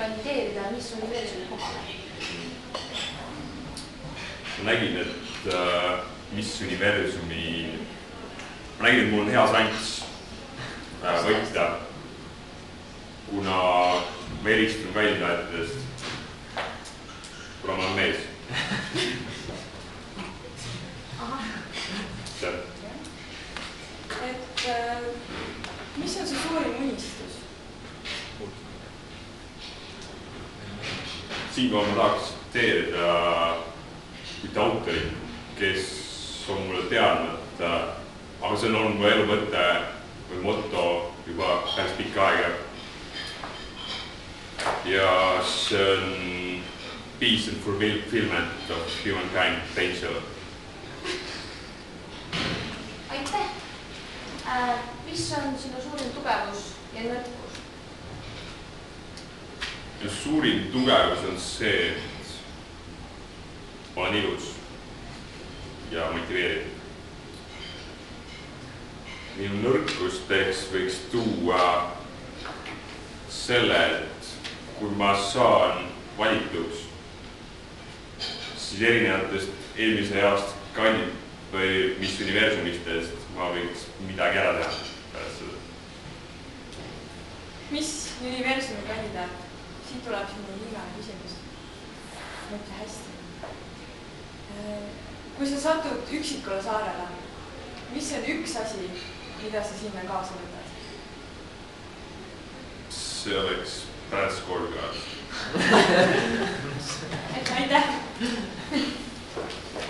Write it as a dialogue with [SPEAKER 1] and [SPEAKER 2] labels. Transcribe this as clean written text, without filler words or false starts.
[SPEAKER 1] kandideerida Miss Universumi kohale?
[SPEAKER 2] Ma nägin, et Miss Universumi, ma nägin, et mul on hea šants võita, kuna ma eristun kandidaatidest, kuna ma olen mees.
[SPEAKER 3] Mis on see suurim unistus?
[SPEAKER 2] Siinkohal ma tahaks tsiteerida ühte autorit, kes on mulle teadmata, aga see on olnud mu elumõte või moto juba päris pikka aega. Ja see on Peace and Fulfillment of Humankind potential.
[SPEAKER 1] Aitäh! Mis on sinu suurim tugevus ja nõrkus?
[SPEAKER 2] Suurim tugevus on see, et olen ilus ja motiveeritud. Minu nõrkusteks võiks tuua selle, et kui ma saan valituks, siis erinevatest eelmise aasta või Miss Universumistest ma võiks midagi ära teha pärast seda.
[SPEAKER 3] Miss Universumi kandidaat? Siit tuleb sinu viimane küsimus. Mõtle hästi. Kui sa satud üksikule saarele, mis on üks asi, mida sa sinna kaasa võtad?
[SPEAKER 2] See oleks Brad Scorecard.
[SPEAKER 3] Aitäh!